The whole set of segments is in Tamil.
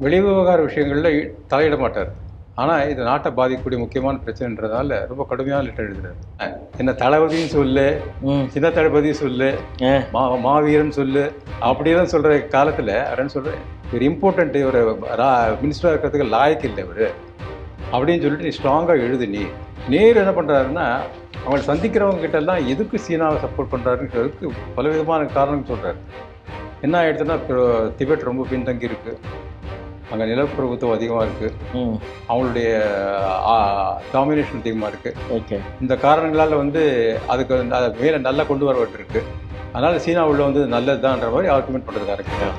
வெளிவிவகார விஷயங்களில் தலையிட மாட்டார். ஆனால் இது நாட்டை பாதிக்கக்கூடிய முக்கியமான பிரச்சனைன்றதால ரொம்ப கடுமையான லெட்டர் எழுதுறாரு. என்ன தளபதியும் சொல்லு, சின்ன தளபதியும் சொல்லு, மாவீரன் சொல்லு, அப்படிலாம் சொல்கிற காலத்தில் அவரன்னு சொல்கிறேன், இவர் இம்பார்ட்டண்ட், இவர் மினிஸ்டராக இருக்கிறதுக்கு லாய்க்கு இல்லை இவர் அப்படின்னு சொல்லிட்டு நீ ஸ்ட்ராங்காக எழுது. நேரு என்ன பண்ணுறாருன்னா, அவங்களை சந்திக்கிறவங்க கிட்டெல்லாம் எதுக்கு சீனாவை சப்போர்ட் பண்ணுறாருன்றதுக்கு பலவிதமான காரணம் சொல்கிறார். என்ன ஆகிடுச்சுன்னா, திபெட் ரொம்ப பின்தங்கி இருக்குது, அங்கே நிலப்பிரபுத்துவம் அதிகமாக இருக்குது, அவங்களுடைய டாமினேஷன் அதிகமாக இருக்குது. ஓகே, இந்த காரணங்களால் அதுக்கு அதை மேலே நல்லா கொண்டு வரப்பட்டிருக்கு. அதனால் சீனா உள்ள நல்லது தான்ன்ற மாதிரி ஆர்குமெண்ட் பண்ணுறதுக்காக இருக்கு.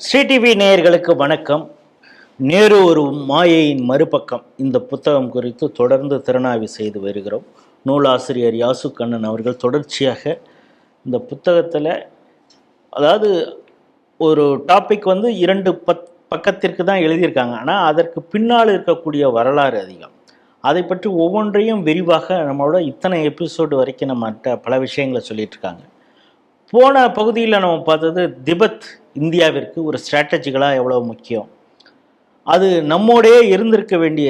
ஸ்ரீ டிவி நேயர்களுக்கு வணக்கம். நேரு ஒரு மாயையின் மறுபக்கம் இந்த புத்தகம் குறித்து தொடர்ந்து திறனாய்வு செய்து வருகிறோம். நூலாசிரியர் யாசு கண்ணன் அவர்கள் தொடர்ச்சியாக இந்த புத்தகத்தில், அதாவது ஒரு டாபிக் 2 பக்கத்திற்கு தான் எழுதியிருக்காங்க, ஆனால் அதற்கு பின்னால் இருக்கக்கூடிய வரலாறு அதிகம். அதை பற்றி ஒவ்வொன்றையும் விரிவாக நம்மளோட இத்தனை எபிசோடு வரைக்கும் நம்மகிட்ட பல விஷயங்களை சொல்லிட்டு இருக்காங்க. போன பகுதியில் நம்ம பார்த்தது திபெத் இந்தியாவிற்கு ஒரு ஸ்ட்ராட்டஜிக்கலாக எவ்வளோ முக்கியம், அது நம்மோடையே இருந்திருக்க வேண்டிய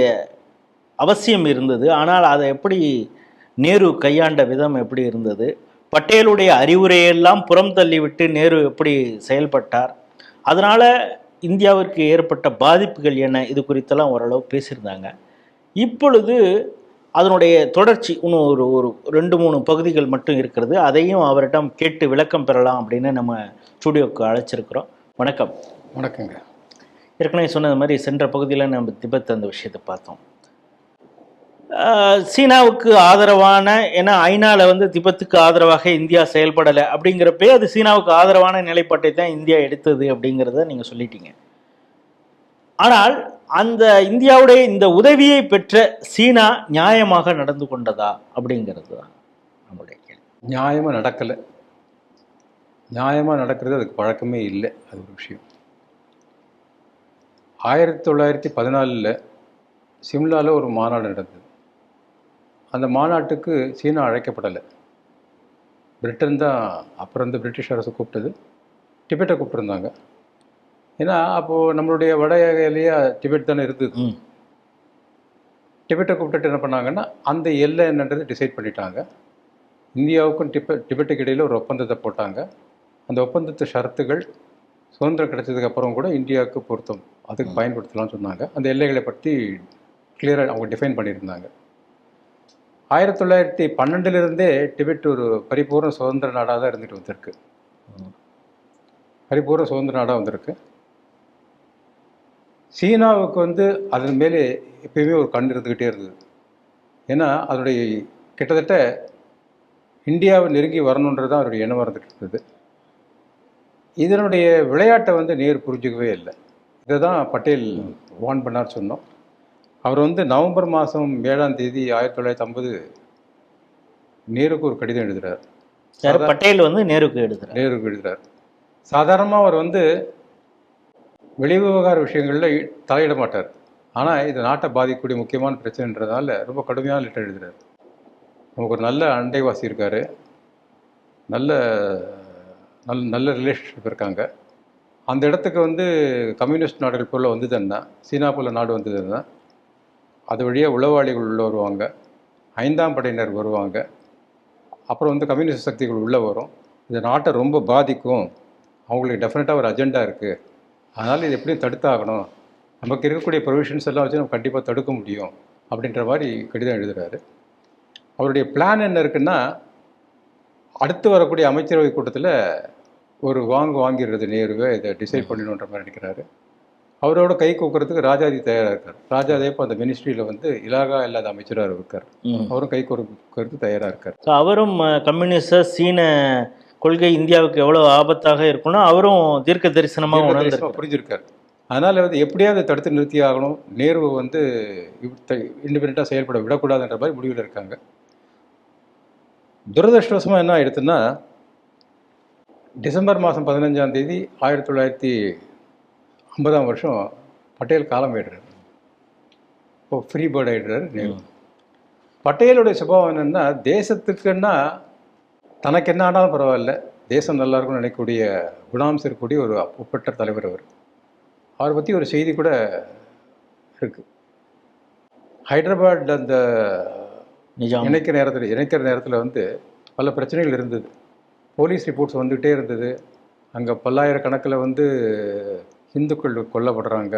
அவசியம் இருந்தது, ஆனால் அதை எப்படி நேரு கையாண்ட விதம் எப்படி இருந்தது, பட்டேலுடைய அறிவுரையெல்லாம் புறம் தள்ளிவிட்டு நேரு எப்படி செயல்பட்டார், அதனால் இந்தியாவிற்கு ஏற்பட்ட பாதிப்புகள் என்ன, இது குறித்தெல்லாம் ஓரளவு பேசியிருந்தாங்க. இப்பொழுது அதனுடைய தொடர்ச்சி இன்னும் ஒரு 2-3 பகுதிகள் மட்டும் இருக்கிறது. அதையும் அவரிடம் கேட்டு விளக்கம் பெறலாம் அப்படின்னு நம்ம ஸ்டூடியோவுக்கு அழைச்சிருக்கிறோம். வணக்கம். வணக்கங்க. ஏற்கனவே சொன்னது மாதிரி சென்ற பகுதியில் நம்ம திபெத் அந்த விஷயத்தை பார்த்தோம். சீனாவுக்கு ஆதரவான, ஏன்னா ஐநாவில் திபெத்துக்கு ஆதரவாக இந்தியா செயல்படலை அப்படிங்கிறப்பே அது சீனாவுக்கு ஆதரவான நிலைப்பாட்டை தான் இந்தியா எடுத்தது அப்படிங்கிறத நீங்கள் சொல்லிட்டீங்க. ஆனால் அந்த இந்தியாவுடைய இந்த உதவியை பெற்ற சீனா நியாயமாக நடந்து கொண்டதா அப்படிங்கிறது தான் நம்முடைய கேள்வி. நியாயமாக நடக்கலை. நியாயமாக நடக்கிறது அதுக்கு பழக்கமே இல்லை. அது ஒரு விஷயம். 1914 சிம்லாவில் ஒரு மாநாடு நடந்தது. அந்த மாநாட்டுக்கு சீனா அழைக்கப்படலை. பிரிட்டன் தான் அப்புறம் பிரிட்டிஷ் அரசு கூப்பிட்டது. டிபெட்டை கூப்பிட்டுருந்தாங்க. ஏன்னா அப்போது நம்மளுடைய வட எல்லையா டிபெட் தானே இருந்தது. டிபெட்டை கூப்பிட்டுட்டு என்ன பண்ணாங்கன்னா, அந்த எல்லை என்னன்றது டிசைட் பண்ணிட்டாங்க. இந்தியாவுக்கும் டிபெட்டுக்கு இடையில் ஒரு ஒப்பந்தத்தை போட்டாங்க. அந்த ஒப்பந்தத்து ஷரத்துகள் சுதந்திரம் கிடைச்சதுக்கப்புறம் கூட இந்தியாவுக்கு பொருத்தம், அதுக்கு பயன்படுத்தலாம்னு சொன்னாங்க. அந்த எல்லைகளை பற்றி கிளியராக அவங்க டிஃபைன் பண்ணியிருந்தாங்க. 1912 டிபெட் ஒரு பரிபூர்ண சுதந்திர நாடாக தான் இருந்துட்டு வந்திருக்கு. பரிபூர்ண சுதந்திர நாடாக வந்திருக்கு. சீனாவுக்கு அதன் மேலே எப்பயுமே ஒரு கண் இருந்துக்கிட்டே இருந்தது. ஏன்னா அதனுடைய கிட்டத்தட்ட இந்தியாவை நெருங்கி வரணுன்றது தான் அவருடைய எண்ணம் இருந்துகிட்டு இருந்தது. இதனுடைய விளையாட்டை நேரு புரிஞ்சுக்கவே இல்லை. இதை தான் பட்டேல் வார்ன் பண்ணார் சொன்னோம். அவர் நவம்பர் மாதம் 7ஆம் தேதி 1950 நேருக்கு ஒரு கடிதம் எழுதுகிறார். பட்டேல் நேருக்கு எழுதுகிறார். சாதாரணமாக அவர் வெளிவிவகார விஷயங்களில் தலையிட மாட்டார். ஆனால் இது நாட்டை பாதிக்கக்கூடிய முக்கியமான பிரச்சனைன்றதால ரொம்ப கடுமையான லெட்டர் எழுதுகிறார். நமக்கு ஒரு நல்ல அண்டைவாசி இருக்கார், நல்ல நல்ல ரிலேஷன்ஷிப் இருக்காங்க. அந்த இடத்துக்கு கம்யூனிஸ்ட் நாடுகள் போல் வந்ததுன்னா, சீனா போல் நாடு வந்ததுன்னா, அது வழியாக உளவாளிகள் உள்ளே வருவாங்க, 5ஆம் படையினர் வருவாங்க, அப்புறம் கம்யூனிஸ்ட் சக்திகள் உள்ளே வரும். இந்த நாட்டை ரொம்ப பாதிக்கும், அவங்களுக்கு டெஃபினட்டாக ஒரு அஜெண்டா இருக்குது, அதனால் இது எப்படியும் தடுத்தாகணும், நமக்கு இருக்கக்கூடிய ப்ரொவிஷன்ஸ் எல்லாம் வச்சு நம்ம கண்டிப்பாக தடுக்க முடியும் அப்படின்ற மாதிரி கடிதம் எழுதுகிறாரு. அவருடைய பிளான் என்ன இருக்குன்னா, அடுத்து வரக்கூடிய அமைச்சரவை கூட்டத்தில் ஒரு வாங்கிடுறது நேருவே இதை டிசைட் பண்ணணுன்ற மாதிரி நினைக்கிறாரு. அவரோட கை கூக்கிறதுக்கு ராஜாதி தயாராக இருக்கார். ராஜாதே இப்போ அந்த மினிஸ்ட்ரியில் இலாகா இல்லாத அமைச்சராக இருக்கார். அவரும் கை கூறதுக்கு தயாராக இருக்கார். அவரும் கம்யூனிஸ்ட சீன கொள்கை இந்தியாவுக்கு எவ்வளோ ஆபத்தாக இருக்குன்னா அவரும் தீர்க்க தரிசனமாக புரிஞ்சிருக்கார். அதனால் எப்படியாவது தடுத்து நிறுத்தி ஆகணும், நேரு இண்டிபெண்ட்டாக செயல்பட விடக்கூடாதுன்ற மாதிரி முடிவில் இருக்காங்க. துரதிருஷ்டவசமாக என்ன ஆயிடுச்சுன்னா, டிசம்பர் மாதம் 15ஆம் தேதி 1950 பட்டேல் காலம் ஆயிடுறாரு. இப்போ ஃப்ரீ பேர்ட் ஆகிடுறாரு நேரு. பட்டேலுடைய சுபாவம் என்னென்னா, தேசத்துக்குன்னா தனக்கு என்ன ஆனாலும் பரவாயில்ல, தேசம் நல்லா இருக்கும்னு நினைக்கக்கூடிய குணாம்சம் இருக்கக்கூடிய ஒரு ஒப்பற்ற தலைவர் அவர். அவரை பற்றி ஒரு செய்தி கூட இருக்குது. ஹைதராபாத் அந்த நிஜாம் இணைக்கிற நேரத்தில் வந்து பல பிரச்சனைகள் இருந்தது. போலீஸ் ரிப்போர்ட்ஸ் வந்துகிட்டே இருந்தது. அங்கே பல்லாயிரக்கணக்கில் வந்து இந்துக்கள் கொல்லப்படுறாங்க,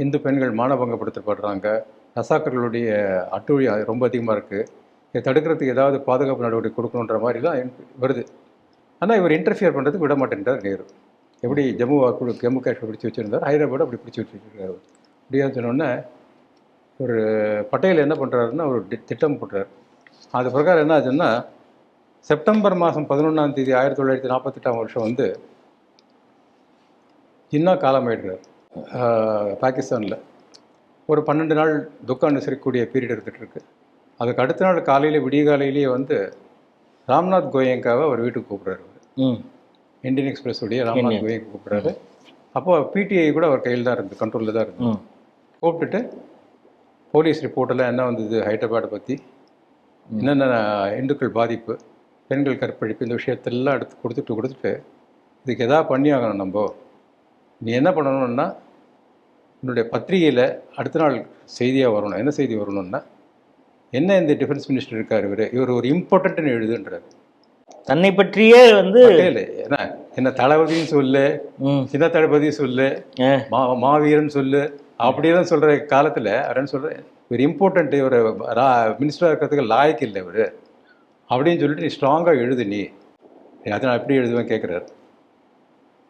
இந்து பெண்கள் மானபங்கப்படுத்தப்படுறாங்க, ரசாக்கர்களுடைய அட்டூழி ரொம்ப அதிகமாக இருக்குது. இதை தடுக்கிறதுக்கு ஏதாவது பாதுகாப்பு நடவடிக்கை கொடுக்கணுன்ற மாதிரி தான் வருது. ஆனால் இவர் இன்டர்ஃபியர் பண்ணுறதுக்கு விட மாட்டேன்றார் நேரு. எப்படி ஜம்மு காஷ்மீர் பிடிச்சி வச்சுருந்தார், ஹைதராபாத் அப்படி பிடிச்சி வச்சுருக்காரு. முடியாது சொன்னோன்னே ஒரு பட்டேல் என்ன பண்ணுறாருன்னா ஒரு திட்டம் போட்டுறாரு. அது பிரகாரம் என்ன ஆச்சுன்னா, செப்டம்பர் மாதம் 11ஆம் தேதி 1948ஆம் வருஷம் வந்து ஜின்னா காலமாயிடுறார். பாகிஸ்தானில் ஒரு 12 நாள் துக்கம் அனுசரிக்கக்கூடிய பீரியட் இருந்துகிட்ருக்கு. அதுக்கு அடுத்த நாள் காலையில் விடிய காலையிலேயே வந்து ராம்நாத் கோயங்காவை அவர் வீட்டுக்கு கூப்பிட்றாரு. இந்தியன் எக்ஸ்பிரஸ் உடைய ராம்நாத் கோயங்கா கூப்பிட்றாரு. அப்போது பிடிஐ கூட அவர் கையில் தான் இருந்து, கண்ட்ரோலில் தான் இருந்து. கூப்பிட்டுட்டு போலீஸ் ரிப்போர்ட்டெல்லாம் என்ன வந்தது ஹைதராபாத்தை பற்றி, என்னென்ன இந்துக்கள் பாதிப்பு, பெண்கள் கற்பழிப்பு, இந்த விஷயத்தெல்லாம் எடுத்து கொடுத்துட்டு இதுக்கு எதாவது பண்ணி ஆகணும். நம்ம நீ என்ன பண்ணணும்னா, என்னுடைய பத்திரிகையில் அடுத்த நாள் செய்தியாக வரணும். என்ன செய்தி வரணும்னா, என்ன இந்த டிஃபென்ஸ் மினிஸ்டர் இருக்கார், இவர் ஒரு இம்பார்ட்டன்ட்னு எழுதுன்றார். தன்னை பற்றியே வந்து என்ன தளபதியும் சொல்லு, சின்ன தளபதியும் சொல்லு, மாவீரன் சொல்லு, அப்படியெல்லாம் சொல்கிற காலத்தில் அவரன்னு சொல்கிறேன், இவர் இம்பார்ட்டன்ட்டு, இவர் மினிஸ்டராக இருக்கிறதுக்கு லாய்க்கு இல்லை இவர் அப்படின்னு சொல்லிட்டு நீ ஸ்ட்ராங்காக எழுது. நீ அதை நான் எப்படி எழுதுவேன் கேட்குறாரு.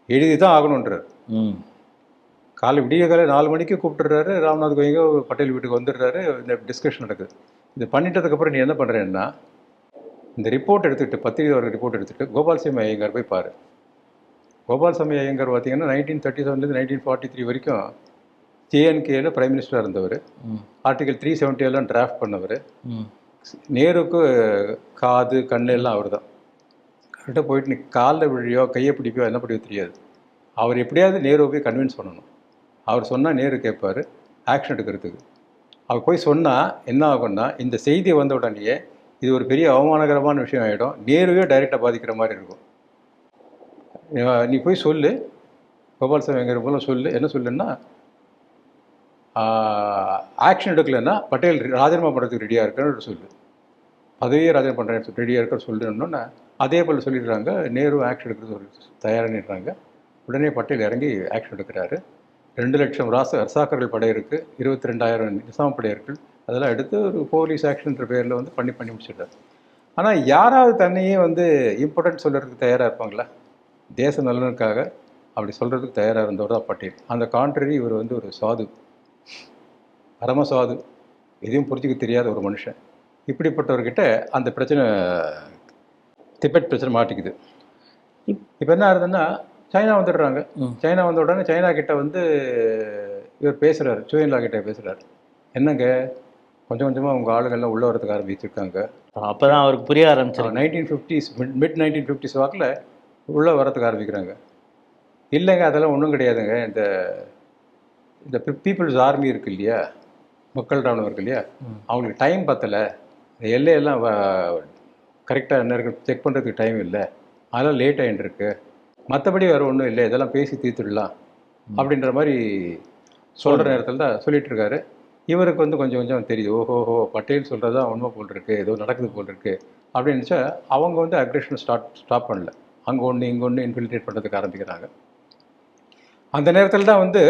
எழுதி தான் ஆகணுன்றார். காலை விடிய காலை 4 மணிக்கு கூப்பிட்டுறாரு. ராம்நாத் கோயங்கா பட்டேல் வீட்டுக்கு வந்துடுறாரு. இந்த டிஸ்கஷன் நடக்குது. இது பண்ணிட்டதுக்கப்புறம் நீ என்ன பண்ணுறேன்னா, இந்த ரிப்போர்ட் எடுத்துகிட்டு, பத்திரிகை ரிப்போர்ட் எடுத்துகிட்டு கோபால்சாமி ஐயங்கார் போய் பாரு. கோபால்சாமி ஐயங்கார் பார்த்தீங்கன்னா 1937 1943 வரைக்கும் ஜேஎன்கேல பிரைம் மினிஸ்டராக இருந்தவர். ஆர்டிகல் 370 டிராஃப்ட் பண்ணவர். நேருக்கு காது கண்ணு எல்லாம் அவர் தான். கரெக்டாக போயிட்டு நீ காலில் விழியோ கையை பிடிப்போ என்ன பிடிக்கோ தெரியாது. அவர் எப்படியாவது நேரு போய் கன்வின்ஸ் பண்ணணும். அவர் சொன்னால் நேரு கேட்பார் ஆக்ஷன் எடுக்கிறதுக்கு. அவர் போய் சொன்னால் என்ன ஆகும்னா, இந்த செய்தி வந்த உடனேயே இது ஒரு பெரிய அவமானகரமான விஷயம் ஆகிடும். நேருவே டைரெக்டாக பாதிக்கிற மாதிரி இருக்கும். நீ போய் சொல்லு, கோபால்சாமி ஐயங்கார் மூலம் சொல்லு. என்ன சொல்லுன்னா, ஆக்ஷன் எடுக்கலைன்னா பட்டேல் ராஜினாமா பண்ணுறதுக்கு ரெடியாக இருக்குன்னு சொல்லு. பதவியே ராஜினாமா பண்ணுறேன்னு ரெடியாக இருக்குன்னு சொல்லுன்னா, அதே போல் சொல்லிடுறாங்க. நேரு ஆக்ஷன் எடுக்கிறது தயாராகிடுறாங்க. உடனே பட்டேல் இறங்கி ஆக்ஷன் எடுக்கிறாரு. 2 லட்சம் ரசாக்கர்கள் படை இருக்குது, 22,000 நிசாம் படை இருக்குது. அதெல்லாம் எடுத்து ஒரு போலீஸ் ஆக்ஷன்ற பேரில் வந்து பண்ணி முடிச்சிட்டார். ஆனால் யாராவது தன்னையே வந்து இம்பார்ட்டன்ட் சொல்கிறதுக்கு தயாராக இருப்பாங்களா? தேச நலனுக்காக அப்படி சொல்கிறதுக்கு தயாராக இருந்தவர் தான் பட்டேல். அந்த கான்ட்ரரி இவர் வந்து ஒரு சாது, பரம சாது, எதையும் புரிஞ்சுக்க தெரியாத ஒரு மனுஷன். இப்படிப்பட்டவர்கிட்ட அந்த பிரச்சனை, திபெத் பிரச்சனை மாட்டிக்குது. இப்போ என்ன ஆகுதுன்னா, சைனா வந்துடுறாங்க. சைனா வந்த உடனே சைனா கிட்ட வந்து இவர் பேசுகிறாரு, சூயன்லா கிட்ட பேசுகிறாரு. என்னங்க கொஞ்சம் கொஞ்சமாக உங்கள் ஆளுங்கள்லாம் உள்ளே வரதுக்கு ஆரம்பிச்சிருக்காங்க. அப்போ தான் அவருக்கு புரிய ஆரம்பிச்சார். 1950s மிட் 1950s வாக்கில் உள்ளே வரதுக்கு ஆரம்பிக்கிறாங்க. இல்லைங்க அதெல்லாம் ஒன்றும் கிடையாதுங்க, இந்த பீப்புள்ஸ் ஆர்மி இருக்கு இல்லையா, மக்கள் இராணுவம் இருக்கு இல்லையா, அவங்களுக்கு டைம் பத்தலை, எல்லையெல்லாம் கரெக்டாக என்ன இருக்கு செக் பண்ணுறதுக்கு டைம் இல்லை, அதெல்லாம் லேட் ஆகிட்டு இருக்கு, மற்றபடி வேறு ஒன்றும் இல்லை, இதெல்லாம் பேசி தீர்த்துடலாம் அப்படின்ற மாதிரி சொல்கிற நேரத்தில் தான் சொல்லிட்டு இருக்காரு. இவருக்கு வந்து கொஞ்சம் கொஞ்சம் தெரியுது, ஓஹோஹோ பட்டேல் சொல்கிறது தான் உண்மை போல் இருக்குது, ஏதோ நடக்குது போல் இருக்குது அப்படின்னு நினச்சா அவங்க வந்து அக்ரெஷன் ஸ்டாப் பண்ணல. அங்கே ஒன்று இங்கே ஒன்று இன்ஃபில்ட்ரேட் பண்ணுறதுக்கு ஆரம்பிக்கிறாங்க. அந்த நேரத்தில் தான் வந்து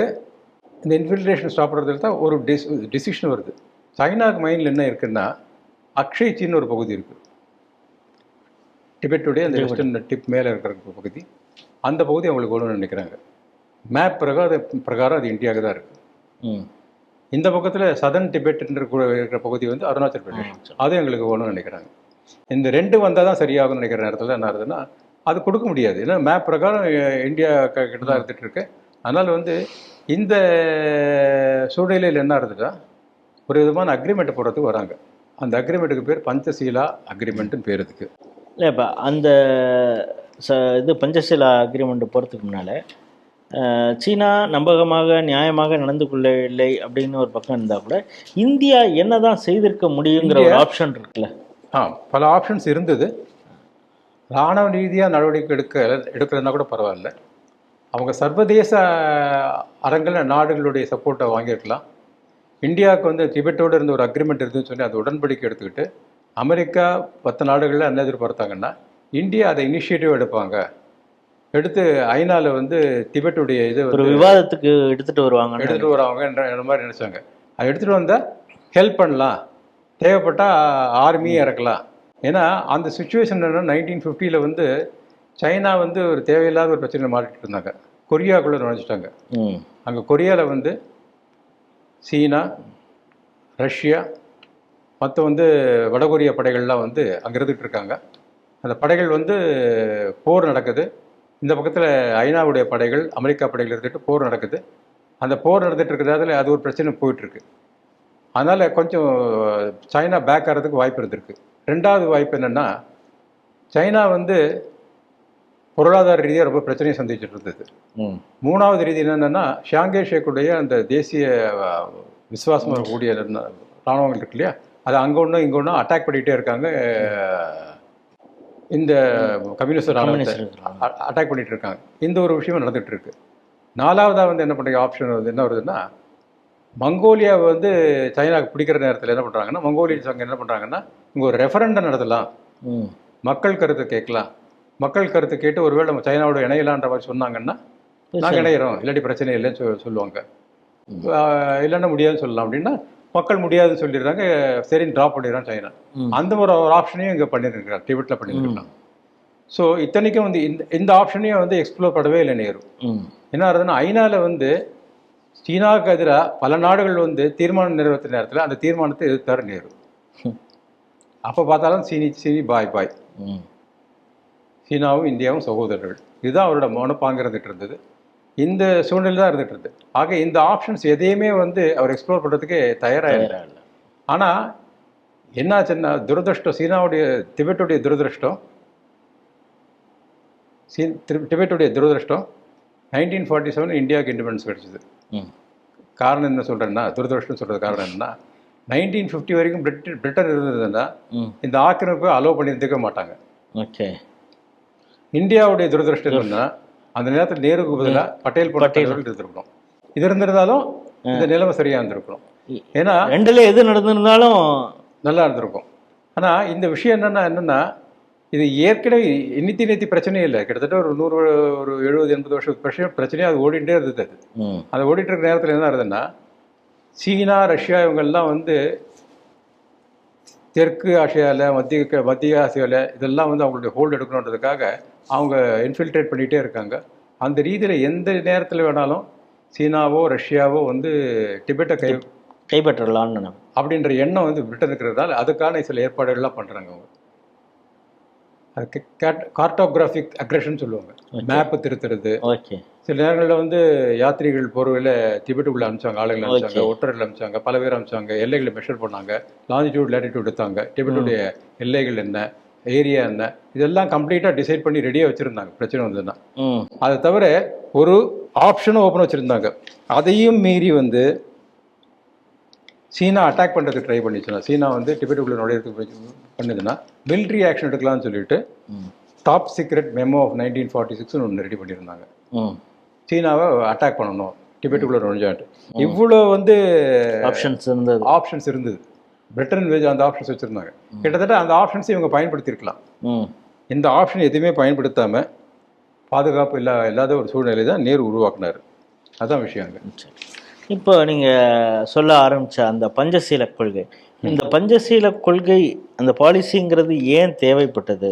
இந்த இன்ஃபில்ட்ரேஷன் ஸ்டாப் பண்ணுறதுல தான் ஒரு டிசிஷன் வருது. சைனாவுக்கு மைண்டில் என்ன இருக்குன்னா, அக்ஷய் சீன்னு ஒரு பகுதி இருக்குது, டிபெட்டுடைய அந்த வெஸ்டர்ன் டிப் மேலே இருக்கிற பகுதி, அந்த பகுதி அவங்களுக்கு வேணும்னு நினைக்கிறாங்க. மேப் பிரகாரம் அது இந்தியாவுக்கு தான் இருக்குது. இந்த பக்கத்தில் சதர்ன் டிபெட் இருக்கிற பகுதி வந்து அருணாச்சல் பிரதேஷ், அதுவும் எங்களுக்கு வேணும்னு நினைக்கிறாங்க. இந்த 2 வந்தால் தான் சரியாகும்னு நினைக்கிற நேரத்தில் என்ன ஆகுதுன்னா, அது கொடுக்க முடியாது. ஏன்னா மேப் பிரகாரம் இந்தியா கிட்ட தான் இருந்துகிட்டு இருக்கு. அதனால் வந்து இந்த சூழ்நிலையில் என்ன ஆகுதுன்னா, ஒரு விதமான அக்ரிமெண்ட்டை போடுறதுக்கு வராங்க. அந்த அக்ரிமெண்ட்டுக்கு பேர் பஞ்சசீலா அக்ரிமெண்ட்டுன்னு பேர் இதுக்கு. இல்லை இப்போ அந்த இது பஞ்சசீலா அக்ரிமெண்ட் போகிறதுக்கு முன்னால் சீனா நம்பகமாக நியாயமாக நடந்து கொள்ளவில்லை அப்படின்னு ஒரு பக்கம் இருந்தால் கூட இந்தியா என்னதான் செய்திருக்க முடியுங்கிற ஒரு ஆப்ஷன் இருக்குல்ல. பல ஆப்ஷன்ஸ் இருந்தது. இராணுவ ரீதியாக நடவடிக்கை எடுக்கிறதுனா கூட பரவாயில்ல. அவங்க சர்வதேச அரங்கில் நாடுகளுடைய சப்போர்ட்டை வாங்கியிருக்கலாம். இந்தியாவுக்கு வந்து திபெட்டோடு இருந்த ஒரு அக்ரிமெண்ட் இருந்துன்னு சொல்லி அந்த உடன்படிக்கை எடுத்துக்கிட்டு அமெரிக்கா 10 நாடுகளில் என்ன எதிர்பார்த்தாங்கன்னா இந்தியா அதை இனிஷியேட்டிவ் எடுப்பாங்க, எடுத்து ஐநாவில் வந்து திபெட்டுடைய இது ஒரு விவாதத்துக்கு எடுத்துகிட்டு வருவாங்கன்ற மாதிரி நினச்சாங்க. அதை எடுத்துகிட்டு வந்தால் ஹெல்ப் பண்ணலாம், தேவைப்பட்டால் ஆர்மியை இறக்கலாம். ஏன்னா அந்த சுச்சுவேஷன் என்னன்னா 1950 வந்து சைனா வந்து ஒரு தேவையில்லாத ஒரு பிரச்சனையில் மாட்டிட்டு இருந்தாங்க. கொரியாக்குள்ளே நுழைஞ்சிட்டாங்க. அங்கே கொரியாவில் வந்து சீனா, ரஷ்யா மற்ற வந்து வடகொரியா படைகள்லாம் வந்து அங்கே இருந்துகிட்டு இருக்காங்க. அந்த படைகள் வந்து போர் நடக்குது. இந்த பக்கத்தில் ஐநாவுடைய படைகள், அமெரிக்கா படைகள் இருந்துட்டு போர் நடக்குது. அந்த போர் நடந்துட்டு இருக்கிறதால அது ஒரு பிரச்சனை போயிட்டுருக்கு. அதனால் கொஞ்சம் சைனா பேக் ஆகிறதுக்கு வாய்ப்பு இருந்திருக்கு. ரெண்டாவது வாய்ப்பு என்னென்னா, சைனா வந்து பொருளாதார ரீதியாக ரொம்ப பிரச்சனையை சந்திச்சுட்டு இருந்தது. மூணாவது ரீதி என்னென்னா, ஷாங்கே ஷேக்குடைய அந்த தேசிய விசுவாசம் வரக்கூடிய இராணுவங்கள் இருக்கு இல்லையா, அது அங்கே ஒன்றும் இங்கே ஒன்றும் அட்டாக் பண்ணிகிட்டே இருக்காங்க. இந்த கம்யூனிஸ்ட் இராணுவத்தை அட்டாக் பண்ணிகிட்டு இருக்காங்க. இந்த ஒரு விஷயம் நடந்துகிட்டு இருக்கு. நாலாவதாக வந்து என்ன பண்ணுற ஆப்ஷன் வந்து என்ன வருதுன்னா, மங்கோலியாவை வந்து சைனாவுக்கு பிடிக்கிற நேரத்தில் என்ன பண்ணுறாங்கன்னா, மங்கோலியன்ஸ் அங்கே என்ன பண்ணுறாங்கன்னா, இங்கே ஒரு ரெஃபரண்டம் நடத்தலாம், மக்கள் கருத்தை கேட்கலாம், மக்கள் கருத்தை கேட்டு ஒருவேளை நம்ம சைனாவோட இணையலான்ற மாதிரி சொன்னாங்கன்னா நாங்கள் இணையிறோம், இல்லாட்டி பிரச்சனை இல்லைன்னு சொல்லுவாங்க. இல்லைன்னா முடியாதுன்னு சொல்லலாம். அப்படின்னா மக்கள் முடியாதுன்னு சொல்லிடுறாங்க, சரின்னு ட்ராப் பண்ணிடுறான் சைனா. அந்த ஒரு ஆப்ஷனையும் இங்கே பண்ணியிருக்கிறார், டிபெட்டில் பண்ணியிருக்கலாம். ஸோ இத்தனைக்கும் வந்து இந்த ஆப்ஷனையும் வந்து எக்ஸ்ப்ளோர் பண்ணவே இல்லை நேரு. என்ன ஆகுதுன்னா, ஐநாவில் வந்து சீனாவுக்கு எதிராக பல நாடுகள் வந்து தீர்மானம் நிறைவேற்ற நேரத்தில் அந்த தீர்மானத்தை எதிர்த்தார் நேரு. அப்போ பார்த்தாலும் சீனி பாய் பாய், சீனாவும் இந்தியாவும் சகோதரர்கள், இதுதான் அவரோட மனப்பாங்க இருந்துட்டு இருந்தது. இந்த சூழ்நிலை தான் இருந்துட்டு இருந்தது. ஆக இந்த ஆப்ஷன்ஸ் எதையுமே வந்து அவர் எக்ஸ்ப்ளோர் பண்ணுறதுக்கு தயாராக இல்லை. ஆனால் என்னாச்சுன்னா, துரதிருஷ்டம், சீனாவுடைய திபெட்டுடைய துரதிருஷ்டம், டிபெட்டுடைய துரதிருஷ்டம் 1947 இந்தியாவுக்கு இண்டிபெண்டன்ஸ் கிடச்சிது. காரணம் என்ன சொல்கிறேன்னா, துரதிருஷ்டம் சொல்கிறது காரணம் என்னன்னா, 1950 வரைக்கும் பிரிட்டன் இருந்ததுன்னா இந்த ஆக்கிரமிப்பை அலோவ் பண்ணியிருந்துக்க மாட்டாங்க. ஓகே. இந்தியாவுடைய துரதிருஷ்டம் என்னன்னா, அந்த நேரத்தில் நேருக்கு பதிலாக பட்டேல் இருந்திருக்கணும். இது இருந்திருந்தாலும் இந்த நிலைமை சரியாக இருந்திருக்கணும். ஏன்னா ரெண்டுல எது நடந்திருந்தாலும் நல்லா இருந்திருக்கும். ஆனால் இந்த விஷயம் என்னன்னா இது ஏற்கனவே இன்னித்தி நேத்தி பிரச்சனையே இல்லை. கிட்டத்தட்ட ஒரு 70-80 வருஷம் பிரச்சனையாக அது ஓடிட்டே இருந்தது. அது ஓடிட்டு இருக்கிற நேரத்தில் என்ன இருந்ததுன்னா, சீனா, ரஷ்யா இவங்கெல்லாம் வந்து தெற்கு ஆசியாவில், மத்திய ஆசியாவில் இதெல்லாம் வந்து அவங்களுடைய ஹோல்டு எடுக்கணுன்றதுக்காக அவங்க இன்ஃபில்ட்ரேட் பண்ணிகிட்டே இருக்காங்க. அந்த ரீதியில் எந்த நேரத்தில் வேணாலும் சீனாவோ ரஷ்யாவோ வந்து டிபெட்டை கைப்பற்றலான்னு அப்படின்ற எண்ணம் வந்து பிரிட்டன் இருக்கிறதால அதுக்கான சில ஏற்பாடுகள்லாம் பண்ணுறாங்க. அவங்க அதுக்கு கார்டோகிராஃபிக் அக்ரெஷன் சொல்லுவாங்க. மேப்பு திருத்துறது. சில நேரங்களில் வந்து யாத்திரிகள் போர்வையில் திபெட்டுக்குள்ளே அனுப்பிச்சாங்க, ஆளுகளை அனுப்பிச்சாங்க, ஒற்றர்கள் அனுப்பிச்சாங்க, பல பேர் அனுப்பிச்சாங்க, எல்லைகளை மெஷர் பண்ணாங்க, லாஞ்சிடியூட் லேட்டிடியூட் எடுத்தாங்க, டிபெட்டுடைய எல்லைகள் என்ன, ஏரியா என்ன, இதெல்லாம் கம்ப்ளீட்டாக டிசைட் பண்ணி ரெடியாக வச்சுருந்தாங்க பிரச்சனை வந்ததுன்னா. அதை தவிர ஒரு ஆப்ஷனும் ஓப்பன் வச்சுருந்தாங்க. அதையும் மீறி வந்து சீனா அட்டாக் பண்ணுறதுக்கு ட்ரை பண்ணிச்சுன்னா, சீனா வந்து டிபெட்டுக்குள்ளே நுழையிறதுக்கு பண்ணுதுன்னா மிலிட்ரி ஆக்ஷன் எடுக்கலாம்னு சொல்லிட்டு டாப் சீக்ரெட் மெமோ ஆஃப் 1946 ஒன்று ரெடி பண்ணியிருந்தாங்க. சீனாவை அட்டாக் பண்ணணும் டிபெட்டுக்குள்ளே நுழைஞ்சாட்டு. இவ்வளோ வந்து ஆப்ஷன்ஸ் இருந்தது. பிரிட்டன் அந்த ஆப்ஷன்ஸ் வச்சுருந்தாங்க. கிட்டத்தட்ட அந்த ஆப்ஷன்ஸை இவங்க பயன்படுத்தியிருக்கலாம். இந்த ஆப்ஷன் எதுவுமே பயன்படுத்தாமல் பாதுகாப்பு இல்லாத ஒரு சூழ்நிலை தான் நேரு உருவாக்குனார். அதுதான் விஷயங்க. இப்போ நீங்கள் சொல்ல ஆரம்பித்த அந்த பஞ்சசீல கொள்கை, இந்த பஞ்சசீல கொள்கை அந்த பாலிசிங்கிறது ஏன் தேவைப்பட்டது?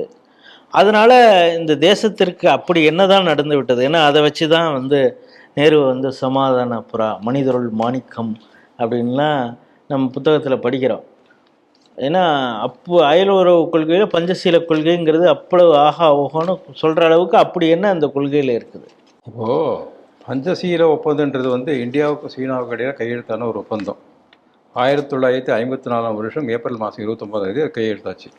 அதனால் இந்த தேசத்திற்கு அப்படி என்னதான் நடந்து விட்டது? ஏன்னா அதை வச்சு தான் வந்து நேரு வந்து சமாதான புறா, மனிதருள் மாணிக்கம் அப்படின்லாம் நம்ம புத்தகத்தில் படிக்கிறோம். ஏன்னா அப்போ அயலுறவு கொள்கையில் பஞ்சசீல கொள்கைங்கிறது அவ்வளவு ஆஹா ஓஹோன்னு சொல்கிற அளவுக்கு அப்படி என்ன அந்த கொள்கையில் இருக்குது? பஞ்சசீல ஒப்பந்தன்றது வந்து இந்தியாவுக்கும் சீனாவுக்கும் இடையே கையெழுத்தான ஒரு ஒப்பந்தம். 1954 ஏப்ரல் மாதம் 29 கையெழுத்தாச்சு.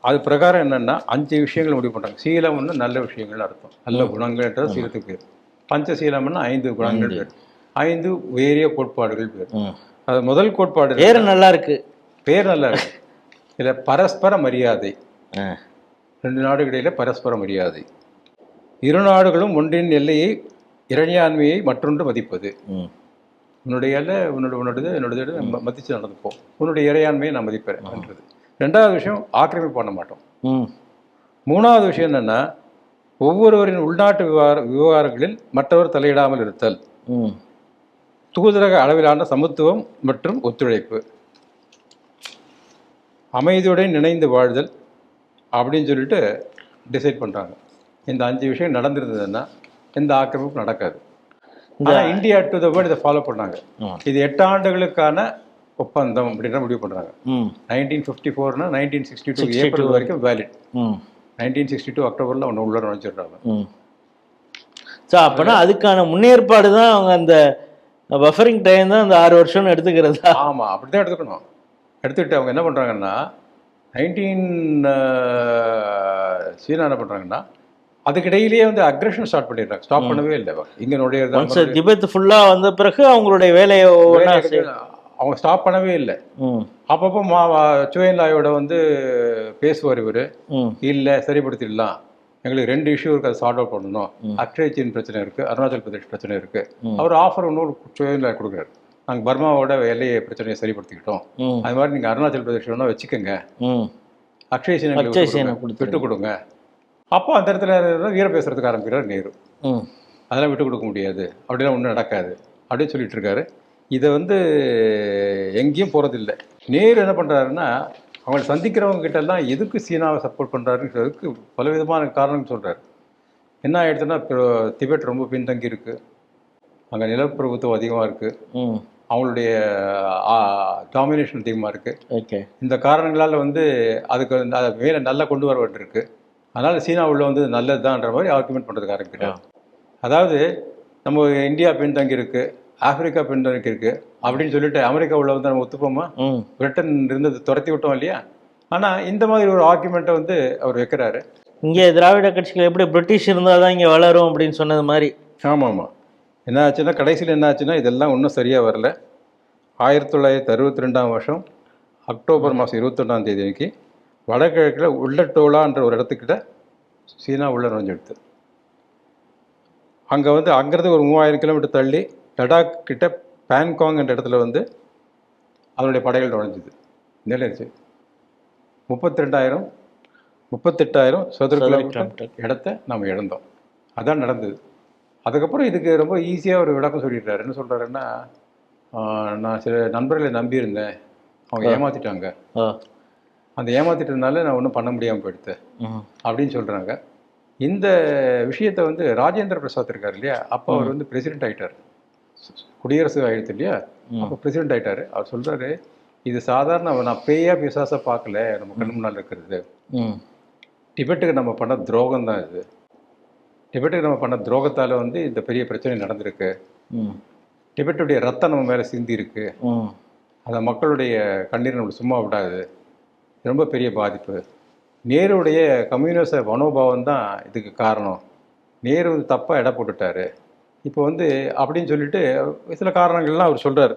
அது பிரகாரம் என்னென்னா 5 விஷயங்கள் முடிவு பண்ணுறாங்க. சீலம் ஒன்று நல்ல விஷயங்கள் அர்த்தம், நல்ல குணங்கள்ன்றது சீலத்துக்கு பேர். பஞ்சசீலம்னா 5 குணங்கள் பேர், 5 உயரிய கோட்பாடுகள் பேர். ம். அது முதல் கோட்பாடு பேர் நல்லா இருக்கு. பேர் நல்லா இருக்கு. இதில் பரஸ்பர மரியாதை, ஆ. 2 நாடுகளிடையில பரஸ்பர மரியாதை, இரு நாடுகளும் ஒன்றின் எல்லையை இறையாண்மையை மற்றொன்று மதிப்பது. ம். உன்னுடைய எல்லை உன்னோடது என்னோடது மதித்து நடந்துப்போம், உன்னுடைய இறையாண்மையை நான் மதிப்பேன்ன்றது. 2வது விஷயம் ஆக்கிரமிப்பு பண்ண மாட்டோம். ம். 3வது விஷயம் என்னென்னா ஒவ்வொருவரின் உள்நாட்டு விவகாரங்களில் மற்றவர் தலையிடாமல் இருத்தல், ம். தூதரக அளவிலான சமத்துவம் மற்றும் ஒத்துழைப்பு, அமைதியுடன் இணைந்து வாழ்தல் அப்படின்னு சொல்லிட்டு டிசைட் பண்ணுறாங்க. இந்த 5 விஷயம் நடந்திருந்ததுன்னா எந்த ஆக்கிரமிப்பும் நடக்காது. ஆனால் இந்தியா டு த வேர்ல்டு இதை ஃபாலோ பண்ணாங்க. இது 8 ஆண்டுகளுக்கான ஒப்பந்தம் அப்படின்ற முடிவு பண்ணுறாங்க. 1954னா 1962 ஏப்ரல் வரைக்கும் வேலிட். 1962 அக்டோபரில் ஒன்று உள்ள நுழைச்சிடுறாங்க. ஸோ அப்போனா அதுக்கான முன்னேற்பாடு தான் அவங்க அந்த பஃபரிங் டைம் தான் அந்த 6 வருஷம்னு எடுத்துக்கிறது. ஆமாம், அப்படி தான் எடுத்துக்கணும். எடுத்துக்கிட்டு அவங்க என்ன பண்ணுறாங்கன்னா சீனா என்ன பண்ணுறாங்கன்னா அதுக்கிடையிலேயே வந்து அக்ரெஷன் ஸ்டார்ட் பண்ணிடுறாங்க. ஸ்டாப் பண்ணவே இல்லை. இங்கே நுழையிறது திபெத் ஃபுல்லாக வந்த பிறகு அவங்களுடைய வேலையை அவங்க ஸ்டாப் பண்ணவே இல்லை. அப்பப்போ சுயன்லாயோட வந்து பேசுவார் இவர், இல்லை சரிப்படுத்திடலாம், எங்களுக்கு 2 இஷ்யூ இருக்குது, அதை சார்ட் அவுட் பண்ணணும், அக்ஷய் சீன் பிரச்சனை இருக்குது, அருணாச்சல் பிரதேஷ் பிரச்சனை இருக்குது. அவர் ஆஃபர் இன்னொரு சுயன்லாய் கொடுக்குறாரு, நாங்கள் பர்மாவோட எல்லையை பிரச்சனையை சரிப்படுத்திக்கிட்டோம், அது மாதிரி நீங்கள் அருணாச்சல் பிரதேஷ் வேணா வச்சுக்கோங்க, அக்ஷய் சீனை விட்டு கொடுங்க. அப்போ அந்த இடத்துல வீர பேசுறதுக்கு ஆரம்பிக்கிறார் நேரு. அதெல்லாம் விட்டு கொடுக்க முடியாது, அப்படிலாம் ஒன்றும் நடக்காது அப்படின்னு சொல்லிட்டு இருக்காரு. இதை வந்து எங்கேயும் போகிறதில்லை. நேரு என்ன பண்ணுறாருன்னா அவங்களை சந்திக்கிறவங்க கிட்டெல்லாம் எதுக்கு சீனாவை சப்போர்ட் பண்ணுறாருன்றதுக்கு பலவிதமான காரணம் சொல்கிறார். என்ன ஆயிடுச்சுன்னா திபெத் ரொம்ப பின்தங்கி இருக்குது, அங்கே நிலப்பிரபுத்துவம் அதிகமாக இருக்குது, அவங்களுடைய டாமினேஷன் அதிகமாக இருக்குது. இந்த காரணங்களால் வந்து அதுக்கு அதை மேலே நல்லா கொண்டு வர வேண்டியிருக்கு. அதனால் சீனா உள்ள வந்து நல்லது தான்ன்ற மாதிரி ஆர்குமெண்ட் பண்ணுறதுக்கு ஆரம்பிக்கிறார். அதாவது நம்ம இந்தியா பின்தங்கி இருக்குது, ஆப்பிரிக்கா பின்தங்கி இருக்குது அப்படின்னு சொல்லிட்டு அமெரிக்கா உள்ள வந்து நம்ம ஒத்துப்போமா? பிரிட்டன் இருந்தது துரத்தி விட்டோம் இல்லையா? ஆனால் இந்த மாதிரி ஒரு ஆர்குமெண்ட்டை வந்து அவர் வைக்கிறாரு. இங்கே திராவிட கட்சிகள் எப்படி பிரிட்டிஷ் இருந்தால் தான் இங்கே வளரும் அப்படின்னு சொன்னது மாதிரி. ஆமாம். என்ன ஆச்சுன்னா கடைசியில் என்ன ஆச்சுன்னா இதெல்லாம் ஒன்றும் சரியாக வரல. 1962ஆம் வருஷம் அக்டோபர் மாதம் 21ஆம் தேதி அன்னைக்கு வடகிழக்கில் உள்ளட்டோலான்ற ஒரு இடத்துக்கிட்ட சீனா உள்ள நுழைஞ்சிடுது. அங்கே வந்து அங்கேருந்து ஒரு 3000 கிலோமீட்டர் தள்ளி லடாக் கிட்ட பேன்காங் என்ற இடத்துல வந்து அதனுடைய படைகள் நுழைஞ்சிது. நிலைச்சு 38,000 சதுர கிலோமீட்டர் இடத்த நம்ம இழந்தோம். அதான் நடந்தது. அதுக்கப்புறம் இதுக்கு ரொம்ப ஈஸியாக ஒரு விளக்கம் சொல்லிடுறாரு. என்ன சொல்கிறாருன்னா, நான் சில நண்பர்களை நம்பியிருந்தேன், அவங்க ஏமாற்றிட்டாங்க, அந்த ஏமாற்றிட்டதுனால நான் ஒன்றும் பண்ண முடியாமல் போயிடுது அப்படின்னு சொல்கிறாங்க. இந்த விஷயத்தை வந்து ராஜேந்திர பிரசாத் இருக்கார் இல்லையா, அப்போ அவர் வந்து பிரசிடென்ட் ஆகிட்டார், குடியரசு ஆகிடுது இல்லையா, அப்போ பிரசிடென்ட் ஆகிட்டார். அவர் சொல்கிறாரு, இது சாதாரண நான் பேயா பிசாசா பார்க்கல, நம்ம கண் முன்னால் இருக்கிறது, டிபெட்டுக்கு நம்ம பண்ண துரோகம் தான் இது. டிபெட்டுக்கு நம்ம பண்ண துரோகத்தால் வந்து இந்த பெரிய பிரச்சனை நடந்திருக்கு. டிபெட்டுடைய ரத்தம் நம்ம மேலே சிந்தி இருக்கு, அந்த மக்களுடைய கண்ணீர் நம்ம சும்மா விடாது, ரொம்ப பெரிய பாதிப்பு. நேருடைய கம்யூனிச மனோபாவம் தான் இதுக்கு காரணம். நேரு வந்து தப்பாக எடை போட்டுட்டாரு இப்போ வந்து அப்படின்னு சொல்லிட்டு சில காரணங்கள்லாம் அவர் சொல்கிறார்.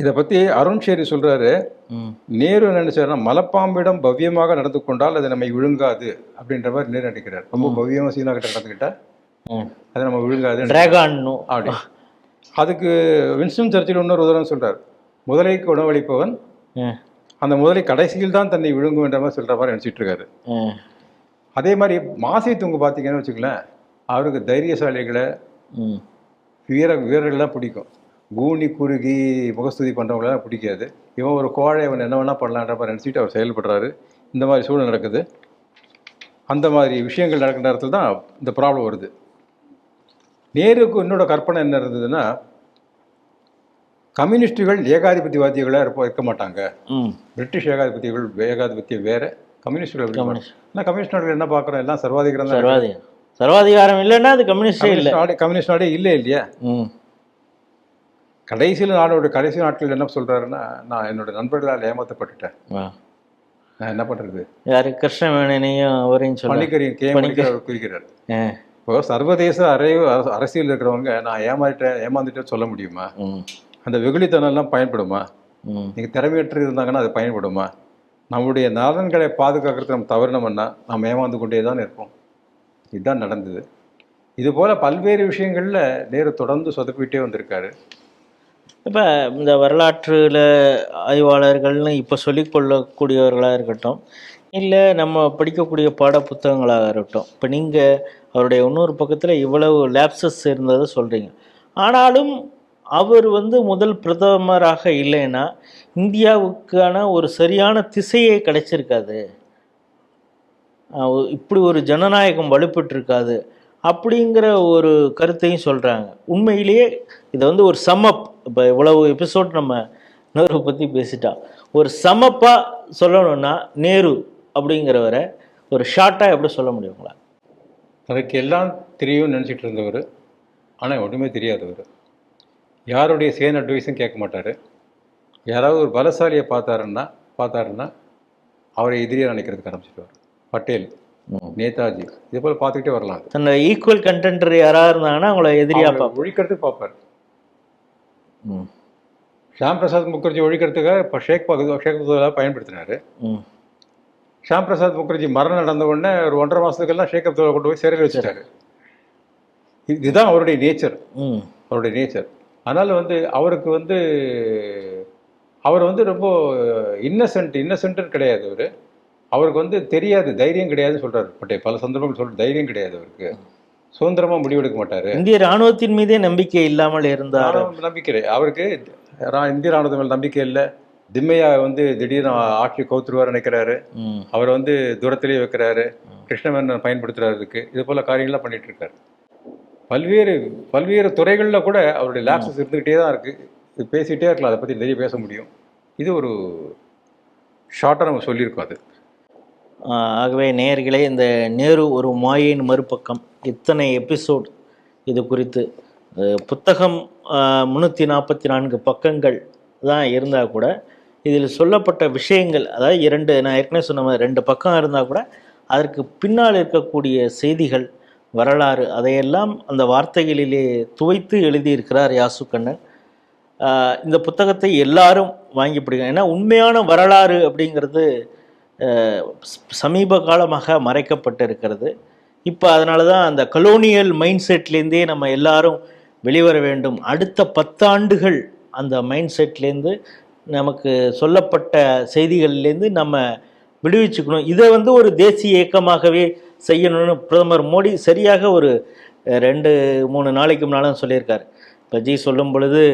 இதை பற்றி அருண் ஷேரி சொல்கிறாரு, நேரு நினைச்சாருன்னா மலைப்பாம்பிடம் பவ்யமாக நடந்து கொண்டால் அது நம்மை விழுங்காது அப்படின்ற மாதிரி நேரு நினைக்கிறார். ரொம்ப பவ்யமாக சீனா கிட்ட நடந்துக்கிட்டா அது நம்ம விழுங்காது அப்படி. அதுக்கு வின்ஸ்டன் சர்ச்சில் இன்னொரு உதாரணம் சொல்கிறார், முதலைக்கு உணவளிப்பவன் அந்த முதலை கடைசியில் தான் தன்னை விழுங்கும் என்ற மாதிரி சொல்கிற மாதிரி நினச்சிட்டு இருக்காரு. அதே மாதிரி மாசை தூங்க பார்த்தீங்கன்னு வச்சுக்கலேன், அவருக்கு தைரியசாலிகளை வீரர்கள்லாம் பிடிக்கும், கூனி குறுகி முகஸ்துதி பண்ணுறவங்களாம் பிடிக்காது. இவன் ஒரு கோழை, இவன் என்ன வேணா பண்ணலான்ற மாதிரி நினச்சிட்டு அவர் செயல்படுறாரு. இந்த மாதிரி சூழ்நிலை நடக்குது. அந்த மாதிரி விஷயங்கள் நடக்கிற நேரத்தில் தான் இந்த ப்ராப்ளம் வருது. நேருக்கு என்னோட கற்பனை என்ன இருந்ததுன்னா, கம்யூனிஸ்டுகள் ஏகாதிபத்தியவாதிகளாக இருக்க மாட்டாங்க. பிரிட்டிஷ் ஏகாதிபத்தியம் வேற, கம்யூனிஸ்டுகள் ஆனால் கம்யூனிஸ்ட் நாடுகள் என்ன பார்க்குறோம், எல்லாம் சர்வாதிகாரம் தான். சர்வாதிகாரம் இல்லைன்னா அது கம்யூனிஸ்டே இல்லை, கம்யூனிஸ்ட் நாடே இல்லை இல்லையா. கடைசி நாட்கள் என்ன சொல்கிறாருன்னா, நான் என்னோட நண்பர்களால் ஏமாற்றப்பட்டுட்டேன், நான் என்ன பண்ணுறது? யாரு கிருஷ்ணவேணனையும் அவரையும் சொல்ல பணிக்கரையும் அவர் குறிக்கிறார். இப்போ சர்வதேச அரசியல் இருக்கிறவங்க நான் ஏமாந்துட்டேன்னு சொல்ல முடியுமா? அந்த வெகுளித்தனம் எல்லாம் பயன்படுமா? நீங்கள் திறமையற்று இருந்தாங்கன்னா அது பயன்படுமா? நம்முடைய நலன்களை பாதுகாக்கிறதுக்கு நம்ம தவறினோம்னா நம்ம ஏமாந்து கொண்டே தான் இருப்போம். இதுதான் நடந்தது. இதுபோல் பல்வேறு விஷயங்களில் நேரு தொடர்ந்து சொதப்பிட்டே வந்திருக்காரு. இப்போ இந்த வரலாற்றில் ஆய்வாளர்கள்னு இப்போ சொல்லிக்கொள்ளக்கூடியவர்களாக இருக்கட்டும், இல்லை நம்ம படிக்கக்கூடிய பாட புத்தகங்களாக இருக்கட்டும், இப்போ நீங்கள் அவருடைய இன்னொரு பக்கத்தில் இவ்வளவு லேப்சஸ் இருந்ததை சொல்கிறீங்க. ஆனாலும் அவர் முதல் பிரதமராக இல்லைன்னா இந்தியாவுக்கான ஒரு சரியான திசையே கிடைச்சிருக்காது, இப்படி ஒரு ஜனநாயகம் வலுப்பெற்றிருக்காது அப்படிங்கிற ஒரு கருத்தையும் சொல்கிறாங்க. உண்மையிலேயே இதை ஒரு சம்மப், இப்போ இவ்வளவு எபிசோட் நம்ம நேரு பற்றி பேசிட்டா, ஒரு சமப்பாக சொல்லணும்னா நேரு அப்படிங்கிறவரை ஒரு ஷார்ட்டாக எப்படி சொல்ல முடியுங்களா? தனக்கு எல்லாம் தெரியும்னு நினச்சிட்டு இருந்தவர், ஆனால் ஒன்றுமே தெரியாதவர். யாருடைய சேன் அட்வைஸும் கேட்க மாட்டார். யாராவது ஒரு பலசாலியை பார்த்தாருன்னா அவரை எதிரியாக நினைக்கிறதுக்கு ஆரம்பிச்சிடுவார். பட்டேல், நேதாஜி, இதே போல் பார்த்துக்கிட்டே வரலாம். தன்னோட ஈக்குவல் கண்டென்டர் யாராக இருந்தாங்கன்னா அவங்கள எதிரியாக ஒழிக்கிறதுக்கு பார்ப்பார். ஷியாம் பிரசாத் முகர்ஜி ஒழிக்கிறதுக்காக இப்போ ஷேக் அப்துல்லா பயன்படுத்தினார். ஷியாம் பிரசாத் முகர்ஜி மரணம் நடந்த உடனே ஒரு 1.5 மாதத்துக்கெல்லாம் ஷேக் அப்துல்லா கொண்டு போய் சிறையில் வச்சுட்டாரு. இதுதான் அவருடைய நேச்சர். அதனால் அவருக்கு அவர் ரொம்ப இன்னசென்ட்னு கிடையாது. அவருக்கு தெரியாது, தைரியம் கிடையாதுன்னு சொல்கிறார் பட்டேல். பல சந்தர்ப்பங்கள் சொல்கிற தைரியம் கிடையாது அவருக்கு. சுதந்திரமாக முடிவெடுக்க மாட்டார். இந்திய இராணுவத்தின் மீதே நம்பிக்கை இல்லாமல் இருந்தார். நம்பிக்கை அவருக்கு இந்திய இராணுவத்து மேல் நம்பிக்கை இல்லை. திம்மையா திடீர்னு ஆட்சி கவுத்துருவார் நினைக்கிறாரு. அவர் தூரத்திலேயே வைக்கிறாரு. கிருஷ்ணவேணன் பயன்படுத்துறாரு. இதுக்கு இது போல காரியங்கள்லாம் பண்ணிட்டு இருக்காரு. பல்வேறு துறைகளில் கூட அவருடைய லேப்சஸ் இருந்துக்கிட்டே தான் இருக்குது. இது பேசிகிட்டே இருக்கலாம், அதை பற்றி நிறைய பேச முடியும். இது ஒரு ஷார்ட்டாக நம்ம சொல்லியிருக்கோம். அது ஆகவே நேயர்களே, இந்த நேரு ஒரு மாயையின் மறுபக்கம் இத்தனை எபிசோட் இது குறித்து புத்தகம் 344 பக்கங்கள் தான் இருந்தால் கூட இதில் சொல்லப்பட்ட விஷயங்கள், அதாவது நான் ஏற்கனவே சொன்ன மாதிரி 2 பக்கம் இருந்தால் கூட அதற்கு பின்னால் இருக்கக்கூடிய செய்திகள், வரலாறு, அதையெல்லாம் அந்த வார்த்தைகளிலே துவைத்து எழுதியிருக்கிறார் யாசு கண்ணன். இந்த புத்தகத்தை எல்லாரும் வாங்கி படிக்கணும். ஏன்னா உண்மையான வரலாறு அப்படிங்கிறது சமீப காலமாக மறைக்கப்பட்டிருக்கிறது. இப்போ அதனால தான் அந்த கலோனியல் மைண்ட் செட்லேருந்தே நம்ம எல்லாரும் வெளிவர வேண்டும். அடுத்த 10 ஆண்டுகள் அந்த மைண்ட் செட்லேருந்து நமக்கு சொல்லப்பட்ட செய்திகள்லேருந்து நம்ம விடுவிச்சுக்கணும். இதை ஒரு தேசிய இயக்கமாகவே செய்யணும்னு பிரதமர் மோடி சரியாக ஒரு 2-3 நாளைக்கு முன்னாலும் சொல்லியிருக்காரு. இப்போ சொல்லும் பொழுது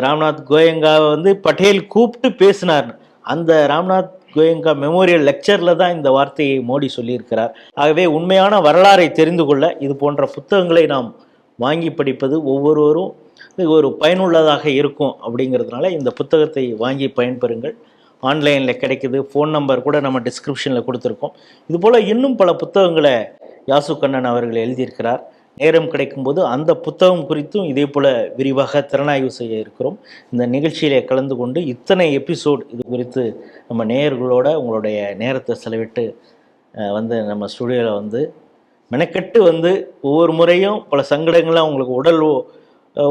ராம்நாத் கோயங்காவை பட்டேல் கூப்பிட்டு பேசினார்னு, அந்த ராம்நாத் கோயங்கா மெமோரியல் லெக்சரில் தான் இந்த வார்த்தையை மோடி சொல்லியிருக்கிறார். ஆகவே உண்மையான வரலாறை தெரிந்து கொள்ள இது போன்ற புத்தகங்களை நாம் வாங்கி படிப்பது ஒவ்வொருவரும் ஒரு பயனுள்ளதாக இருக்கும். அப்படிங்கிறதுனால இந்த புத்தகத்தை வாங்கி பயன்பெறுங்கள். ஆன்லைனில் கிடைக்குது, ஃபோன் நம்பர் கூட நம்ம டிஸ்கிரிப்ஷனில் கொடுத்துருக்கோம். இதுபோல் இன்னும் பல புத்தகங்களை யாசு கண்ணன் அவர்கள் எழுதியிருக்கிறார். நேரம் கிடைக்கும்போது அந்த புத்தகம் குறித்தும் இதே போல் விரிவாக திறனாய்வு செய்ய இருக்கிறோம். இந்த நிகழ்ச்சியிலே கலந்து கொண்டு இத்தனை எபிசோட் இது குறித்து நம்ம நேயர்களோட உங்களுடைய நேரத்தை செலவிட்டு நம்ம ஸ்டுடியோவில் மெனக்கெட்டு ஒவ்வொரு முறையும் பல சங்கடங்கள்லாம் உங்களுக்கு உடல்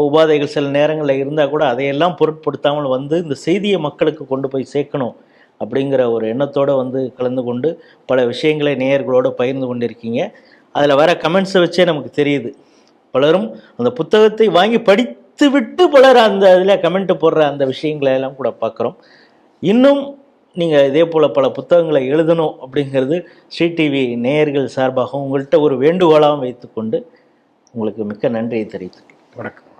உபாதைகள் சில நேரங்களில் இருந்தால் கூட அதையெல்லாம் பொருட்படுத்தாமல் இந்த செய்தியை மக்களுக்கு கொண்டு போய் சேர்க்கணும் அப்படிங்கிற ஒரு எண்ணத்தோடு கலந்து கொண்டு பல விஷயங்களை நேயர்களோடு பகிர்ந்து கொண்டிருக்கீங்க. அதில் வர கமெண்ட்ஸை வச்சே நமக்கு தெரியுது, பலரும் அந்த புத்தகத்தை வாங்கி படித்து விட்டு பலர் அந்த இதில் கமெண்ட்டு போடுற அந்த விஷயங்களை எல்லாம் கூட பார்க்குறோம். இன்னும் நீங்கள் இதே போல் பல புத்தகங்களை எழுதணும் அப்படிங்கிறது ஸ்ரீ டிவி நேயர்கள் சார்பாக உங்கள்கிட்ட ஒரு வேண்டுகோளாகவும் வைத்துக்கொண்டு உங்களுக்கு மிக்க நன்றியை தெரிவித்துக்கிறேன். வணக்கம்.